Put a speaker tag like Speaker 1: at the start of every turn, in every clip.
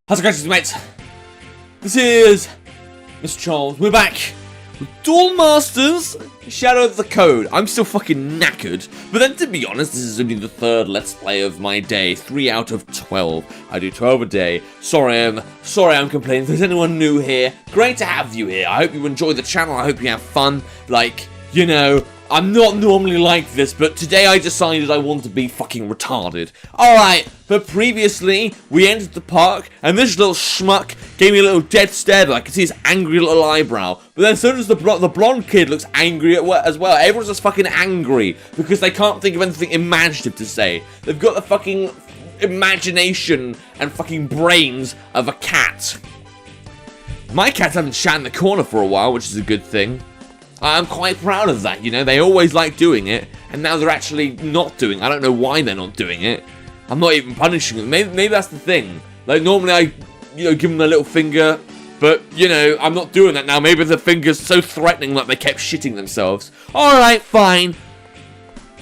Speaker 1: How's it going, mates? This is Mrjacharles. We're back with Duel Masters Shadow of the Code. I'm still fucking knackered, but then to be honest, this is only the third Let's Play of my day. 3 out of 12. I do 12 a day. Sorry I'm complaining. If there's anyone new here, great to have you here. I hope you enjoy the channel. I hope you have fun. Like, you know, I'm not normally like this, but today I decided I want to be fucking retarded. Alright, but previously, we entered the park, and this little schmuck gave me a little dead stare, but I could see his angry little eyebrow. But then so does the blonde kid looks angry as well. Everyone's just fucking angry, because they can't think of anything imaginative to say. They've got the fucking imagination and fucking brains of a cat. My cats haven't shat in the corner for a while, which is a good thing. I'm quite proud of that, you know, they always like doing it, and now they're actually not doing it. I don't know why they're not doing it. I'm not even punishing them. Maybe that's the thing. Like, normally I, you know, give them a little finger, but, you know, I'm not doing that now. Maybe the finger's so threatening that they kept shitting themselves. Alright, fine.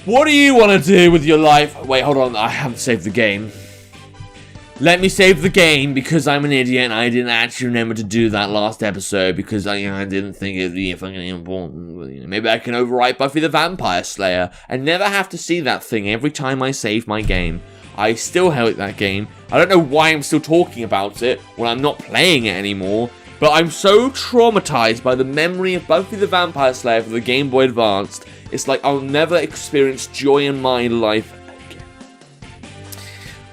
Speaker 1: What do you want to do with your life? Wait, hold on, I haven't saved the game. Let me save the game because I'm an idiot and I didn't actually remember to do that last episode because I didn't think it'd be fucking important. Maybe I can overwrite Buffy the Vampire Slayer and never have to see that thing every time I save my game. I still hate that game. I don't know why I'm still talking about it when I'm not playing it anymore, but I'm so traumatized by the memory of Buffy the Vampire Slayer for the Game Boy Advanced. It's like I'll never experience joy in my life.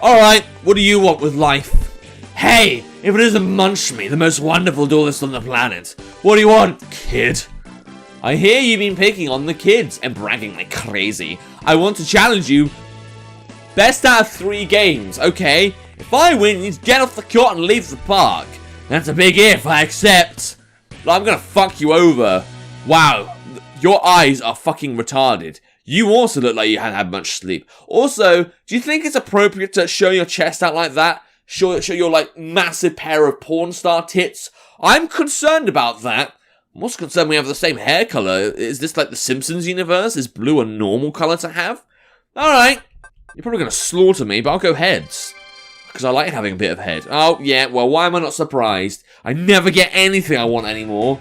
Speaker 1: Alright, what do you want with life? Hey, if it isn't Munch Me, the most wonderful duelist on the planet. What do you want, kid? I hear you've been picking on the kids and bragging like crazy. I want to challenge you. Best out of 3 games, okay? If I win, you get off the court and leave the park. That's a big if, I accept. I'm gonna fuck you over. Wow, your eyes are fucking retarded. You also look like you hadn't had much sleep. Also, do you think it's appropriate to show your chest out like that? Show your, like, massive pair of porn star tits? I'm concerned about that. I'm also concerned we have the same hair color. Is this like the Simpsons universe? Is blue a normal color to have? Alright. You're probably going to slaughter me, but I'll go heads. Because I like having a bit of head. Oh, yeah, well, why am I not surprised? I never get anything I want anymore.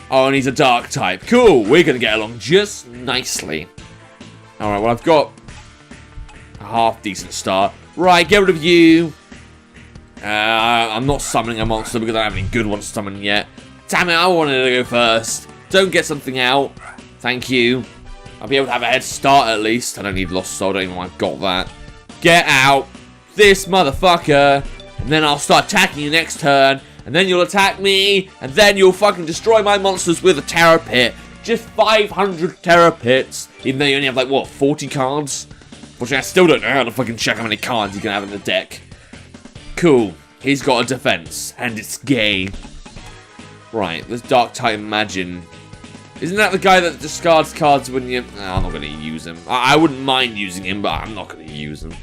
Speaker 1: Oh, and he's a dark type. Cool, we're going to get along just nicely. Alright, well, I've got a half-decent start. Right, get rid of you. I'm not summoning a monster because I don't have any good ones summoned yet. Damn it, I wanted to go first. Don't get something out. Thank you. I'll be able to have a head start at least. I don't need Lost Soul, I don't even know I've got that. Get out. This motherfucker. And then I'll start attacking you next turn. And then you'll attack me. And then you'll fucking destroy my monsters with a terror pit. Just 500 terror pits, even though you only have, like, what, 40 cards? Which I still don't know how to fucking check how many cards you can have in the deck. Cool. He's got a defense, and it's gay. Right, this Dark Titan Imagine. Isn't that the guy that discards cards when you... No, I'm not going to use him. I wouldn't mind using him, but I'm not going to use him.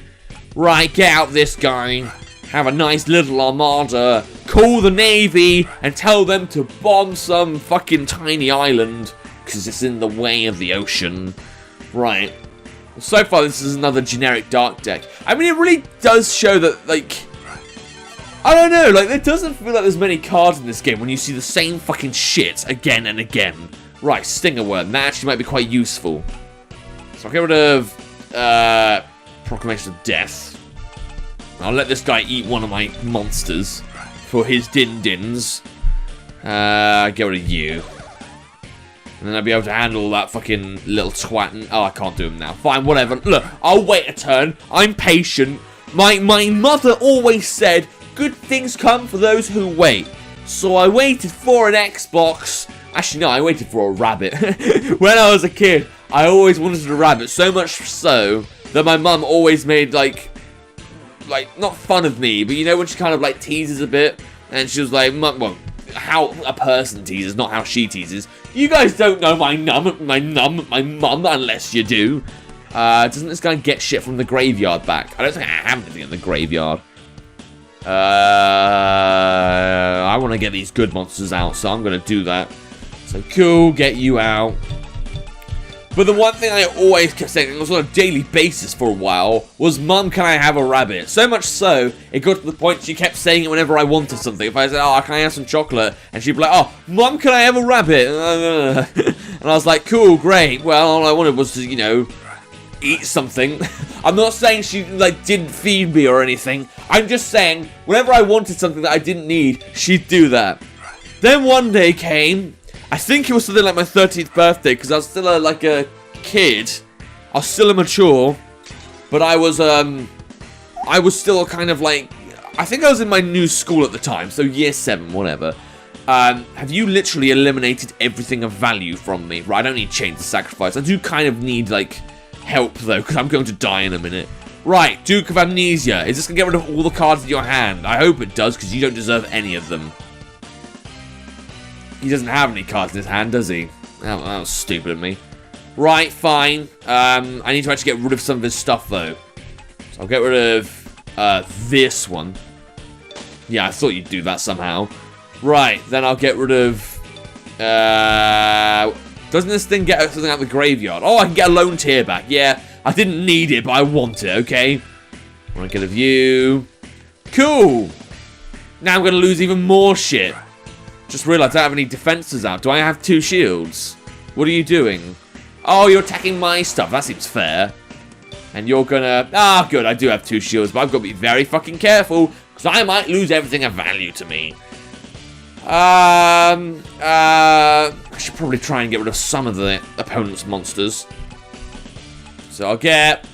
Speaker 1: Right, get out this guy. Have a nice little armada. Call the Navy and tell them to bomb some fucking tiny island. Because it's in the way of the ocean. Right. Well, so far, this is another generic dark deck. I mean, it really does show that, like... I don't know, like, it doesn't feel like there's many cards in this game when you see the same fucking shit again and again. Right, Stinger Worm. That actually might be quite useful. So I'll get rid of... Proclamation of Death. I'll let this guy eat one of my monsters for his din-dins. Get rid of you. And then I'll be able to handle that fucking little twat. Oh, I can't do him now. Fine, whatever. Look, I'll wait a turn. I'm patient. My mother always said, good things come for those who wait. So I waited for an Xbox. Actually, no, I waited for a rabbit. When I was a kid, I always wanted a rabbit. So much so that my mum always made, like, not fun of me, but you know when she kind of, like, teases a bit? And she was like, well, how a person teases, not how she teases. You guys don't know my mum, unless you do. Doesn't this guy get shit from the graveyard back? I don't think I have anything in the graveyard. I want to get these good monsters out, so I'm going to do that. So cool, get you out. But the one thing I always kept saying, and it was on a daily basis for a while, was, Mum, can I have a rabbit? So much so, it got to the point she kept saying it whenever I wanted something. If I said, oh, can I have some chocolate? And she'd be like, oh, Mum, can I have a rabbit? And I was like, cool, great. Well, all I wanted was to, you know, eat something. I'm not saying she, like, didn't feed me or anything. I'm just saying, whenever I wanted something that I didn't need, she'd do that. Then one day came, I think it was something like my 13th birthday, because I was still like a kid. I was still immature, but I was still kind of like, I think I was in my new school at the time, so year 7, whatever. Have you literally eliminated everything of value from me? Right, I don't need chains of sacrifice. I do kind of need, like, help, though, because I'm going to die in a minute. Right, Duke of Amnesia. Is this going to get rid of all the cards in your hand? I hope it does, because you don't deserve any of them. He doesn't have any cards in his hand, does he? That was stupid of me. Right, fine. I need to actually get rid of some of his stuff, though. So I'll get rid of this one. Yeah, I thought you'd do that somehow. Right, then I'll get rid of... doesn't this thing get something out of the graveyard? Oh, I can get a lone tear back. Yeah, I didn't need it, but I want it, okay? I want to get a view. Cool. Now I'm going to lose even more shit. Just realised I don't have any defences out. Do I have 2 shields? What are you doing? Oh, you're attacking my stuff. That seems fair. And you're gonna... Ah, good. I do have 2 shields, but I've got to be very fucking careful, because I might lose everything of value to me. I should probably try and get rid of some of the opponent's monsters. So I'll get...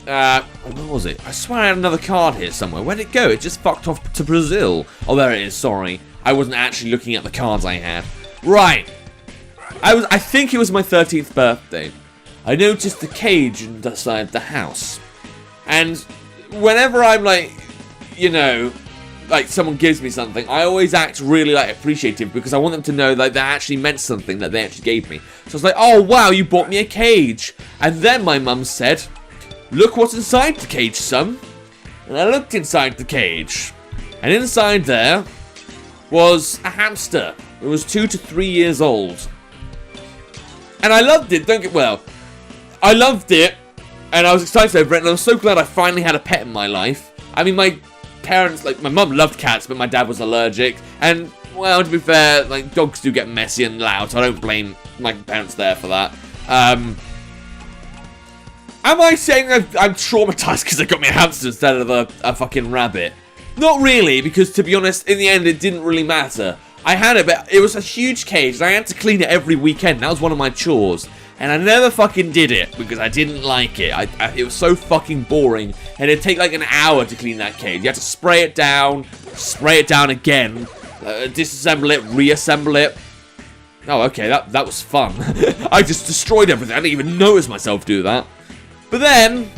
Speaker 1: where was it? I swear I had another card here somewhere. Where'd it go? It just fucked off to Brazil. Oh, there it is. Sorry. I wasn't actually looking at the cards I had. Right. I think it was my 13th birthday. I noticed the cage inside the house. And whenever I'm like, you know, like someone gives me something, I always act really like appreciative, because I want them to know that that actually meant something that they actually gave me. So I was like, oh wow, you bought me a cage. And then my mum said, look what's inside the cage, son. And I looked inside the cage. And inside there was a hamster. It was 2 to 3 years old. And I loved it, I loved it, and I was excited over it, and I was so glad I finally had a pet in my life. I mean, my parents, like, my mum loved cats, but my dad was allergic, and, well, to be fair, like, dogs do get messy and loud, so I don't blame my parents there for that. Am I saying I'm traumatized because they got me a hamster instead of a fucking rabbit? Not really, because, to be honest, in the end, it didn't really matter. I had it, but it was a huge cage, and I had to clean it every weekend. That was one of my chores. And I never fucking did it, because I didn't like it. It was so fucking boring, and it'd take like an hour to clean that cage. You had to spray it down again, disassemble it, reassemble it. Oh, okay, that was fun. I just destroyed everything. I didn't even notice myself do that. But then,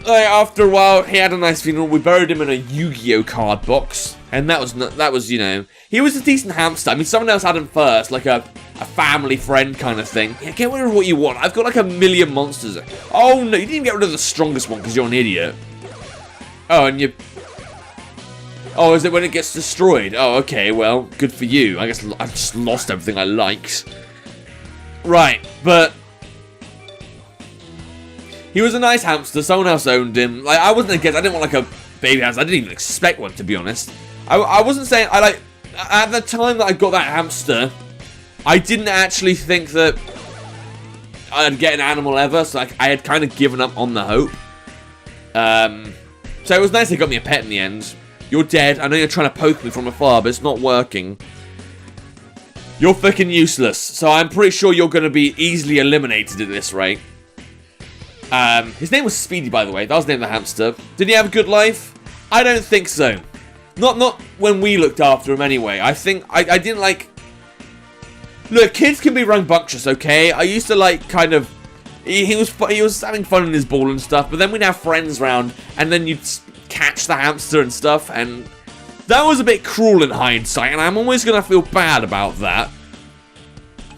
Speaker 1: like, after a while, he had a nice funeral. We buried him in a Yu-Gi-Oh card box, and that was, you know, he was a decent hamster. I mean, someone else had him first, like a family friend kind of thing. Yeah, get rid of what you want. I've got like 1,000,000 monsters. Oh no, you didn't get rid of the strongest one because you're an idiot. Oh, and you... Oh, is it when it gets destroyed? Oh, okay, well, good for you. I guess I've just lost everything I liked. Right, but... He was a nice hamster. Someone else owned him. Like, I wasn't against... I didn't want like a baby hamster. I didn't even expect one, to be honest. I wasn't saying... At the time that I got that hamster, I didn't actually think that I'd get an animal ever, so I had kind of given up on the hope. So it was nice they got me a pet in the end. You're dead. I know you're trying to poke me from afar, but it's not working. You're fucking useless, so I'm pretty sure you're going to be easily eliminated at this rate. His name was Speedy, by the way. That was the name of the hamster. Did he have a good life? I don't think so. Not when we looked after him anyway. I think I didn't like... Look, kids can be rambunctious, okay? I used to like kind of... He was having fun in his ball and stuff, but then we'd have friends round, and then you'd catch the hamster and stuff, and that was a bit cruel in hindsight, and I'm always gonna feel bad about that.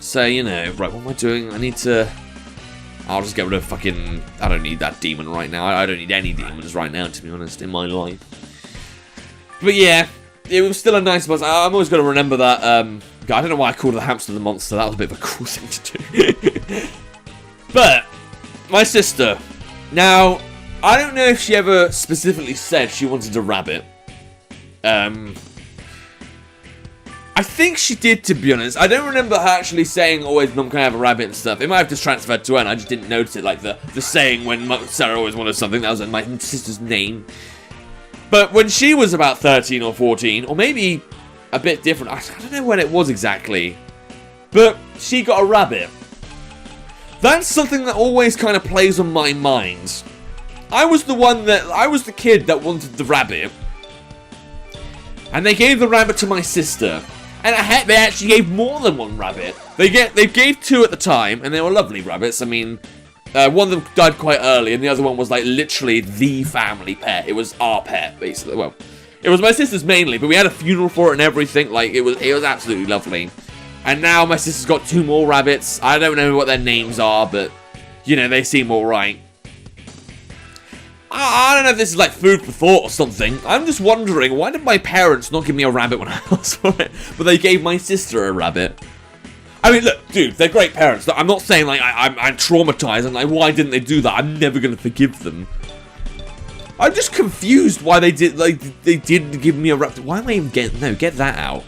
Speaker 1: So, you know, right, what am I doing? I need to... I'll just get rid of fucking... I don't need that demon right now. I don't need any demons right now, to be honest, in my life. But yeah, it was still a nice buzz. I'm always going to remember that guy. I don't know why I called the hamster the monster. That was a bit of a cool thing to do. But, my sister. Now, I don't know if she ever specifically said she wanted a rabbit. I think she did, to be honest. I don't remember her actually saying, always, Mum, can I have a rabbit and stuff. It might have just transferred to her, and I just didn't notice it. Like, the saying when Sarah always wanted something, that was my sister's name. But when she was about 13 or 14, or maybe a bit different, I don't know when it was exactly. But she got a rabbit. That's something that always kind of plays on my mind. I was the kid that wanted the rabbit. And they gave the rabbit to my sister. And heck, they actually gave more than one rabbit. They gave two at the time, and they were lovely rabbits. I mean, one of them died quite early, and the other one was like literally the family pet. It was our pet, basically. Well, it was my sister's mainly, but we had a funeral for it and everything. Like, it was absolutely lovely. And now my sister's got two more rabbits. I don't know what their names are, but, you know, they seem alright. I don't know if this is like food for thought or something. I'm just wondering, why did my parents not give me a rabbit when I asked for it, but they gave my sister a rabbit? I mean, look, dude, they're great parents. I'm not saying, like, I'm traumatized and, like, why didn't they do that? I'm never going to forgive them. I'm just confused why they didn't give me a rabbit. Why am I even get that out.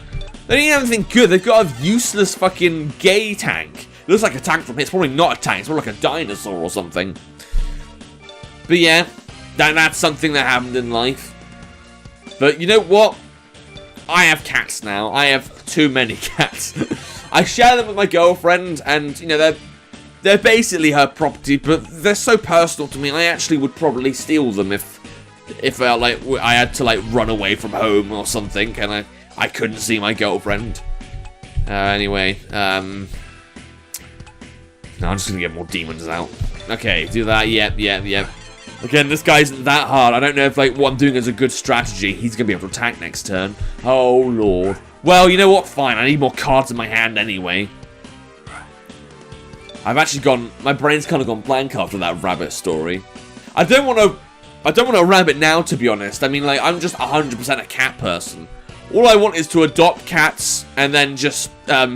Speaker 1: They didn't have anything good. They've got a useless fucking gay tank. It looks like a tank from here. It's probably not a tank. It's more like a dinosaur or something. But yeah, that's something that happened in life. But you know what? I have cats now. I have too many cats. I share them with my girlfriend, and you know they're basically her property, but they're so personal to me. I actually would probably steal them if I had to like run away from home or something, and I couldn't see my girlfriend. Anyway, no, I'm just gonna get more demons out. Okay, do that. Yep. Again, this guy isn't that hard. I don't know if like what I'm doing is a good strategy. He's gonna be able to attack next turn. Oh lord. Well, you know what? Fine. I need more cards in my hand anyway. I've actually gone. My brain's kind of gone blank after that rabbit story. I don't want a rabbit now, to be honest. I mean, like, I'm just 100% a cat person. All I want is to adopt cats and then just well,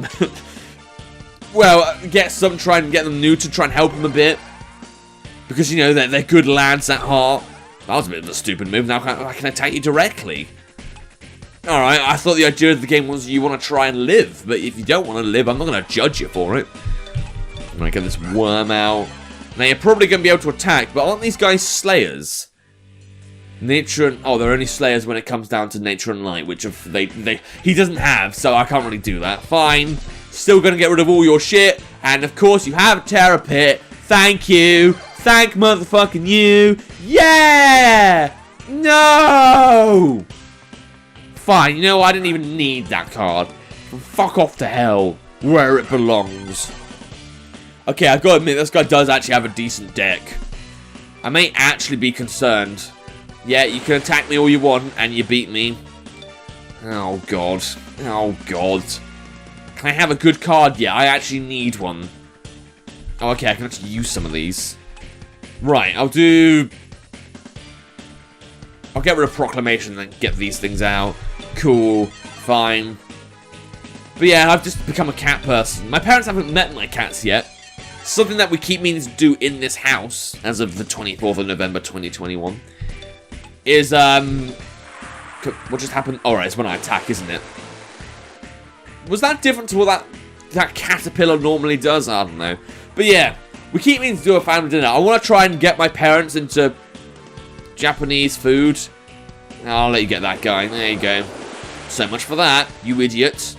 Speaker 1: try and get them neutered, try and help them a bit. Because, you know, they're good lads at heart. That was a bit of a stupid move. Now I can attack you directly. Alright, I thought the idea of the game was you want to try and live. But if you don't want to live, I'm not going to judge you for it. I'm going to get this worm out. Now, you're probably going to be able to attack, but aren't these guys slayers? Nature and... Oh, they're only slayers when it comes down to nature and light, which he doesn't have, so I can't really do that. Fine. Still going to get rid of all your shit. And, of course, you have a terror pit. Thank you. Thank motherfucking you. Yeah! No! Fine, you know, I didn't even need that card. Fuck off to hell, where it belongs. Okay, I've got to admit, this guy does actually have a decent deck. I may actually be concerned. Yeah, you can attack me all you want, and you beat me. Oh, God. Oh, God. Can I have a good card? Yeah, I actually need one. Oh, okay, I can actually use some of these. Right, I'll get rid of Proclamation and then get these things out. Cool. Fine. But yeah, I've just become a cat person. My parents haven't met my cats yet. Something that we keep meaning to do in this house, as of the 24th of November 2021, is, what just happened? Alright, it's when I attack, isn't it? Was that different to what that caterpillar normally does? I don't know. But yeah, we keep meaning to do a family dinner. I want to try and get my parents into Japanese food. I'll let you get that guy. There you go. So much for that, you idiot.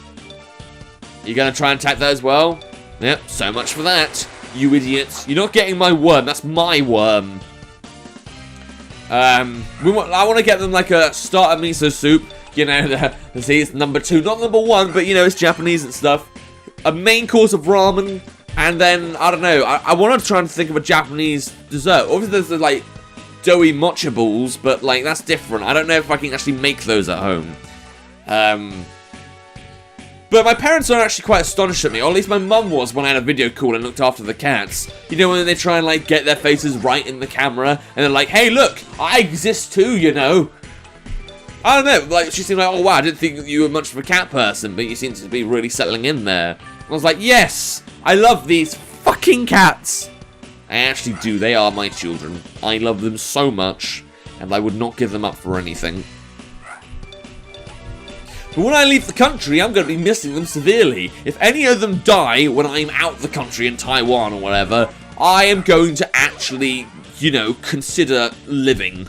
Speaker 1: You gonna try and attack that as well? Yep, so much for that, you idiot. You're not getting my worm, that's my worm. I want to get them like a starter miso soup. You know, see, it's number 2, not number 1, but you know, it's Japanese and stuff. A main course of ramen, and then, I don't know, I want to try and think of a Japanese dessert. Obviously, there's the, like, doughy matcha balls, but, like, that's different. I don't know if I can actually make those at home. But my parents are actually quite astonished at me, or at least my mum was when I had a video call and looked after the cats. You know, when they try and, like, get their faces right in the camera, and they're like, hey, look, I exist too, you know. I don't know, like, she seemed like, oh, wow, I didn't think you were much of a cat person, but you seem to be really settling in there. I was like, yes, I love these fucking cats! I actually do. They are my children. I love them so much, and I would not give them up for anything. But when I leave the country, I'm going to be missing them severely. If any of them die when I'm out the country in Taiwan or whatever, I am going to actually, you know, consider living.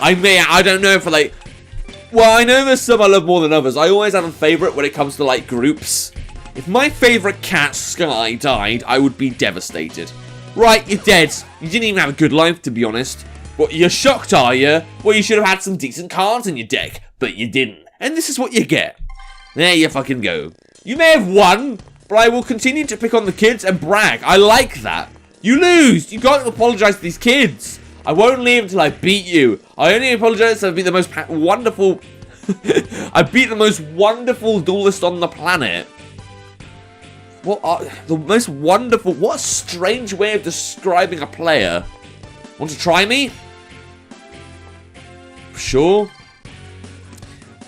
Speaker 1: I don't know if like... Well, I know there's some I love more than others. I always have a favourite when it comes to, like, groups. If my favourite cat, Sky, died, I would be devastated. Right, you're dead. You didn't even have a good life, to be honest. What, you're shocked, are you? Well, you should have had some decent cards in your deck, but you didn't. And this is what you get. There you fucking go. You may have won, but I will continue to pick on the kids and brag. I like that. You lose. You got to apologise to these kids. I won't leave until I beat you. I only apologise if I beat the most wonderful... I beat the most wonderful duelist on the planet. What are... The most wonderful... What a strange way of describing a player. Want to try me? Sure.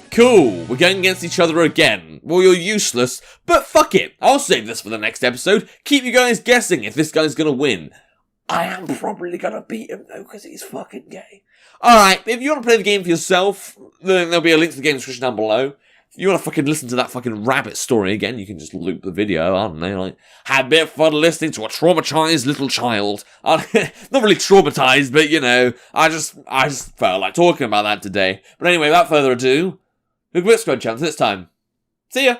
Speaker 1: Cool. We're going against each other again. Well, you're useless, but fuck it. I'll save this for the next episode. Keep you guys guessing if this guy's gonna win. I am probably gonna beat him, though, because he's fucking gay. Alright, if you want to play the game for yourself, then there'll be a link to the game description down below. If you want to fucking listen to that fucking rabbit story again, you can just loop the video, I don't know, like, have a bit of fun listening to a traumatized little child. Not really traumatized, but, you know, I just felt like talking about that today. But anyway, without further ado, look at Squad Chance this time. See ya!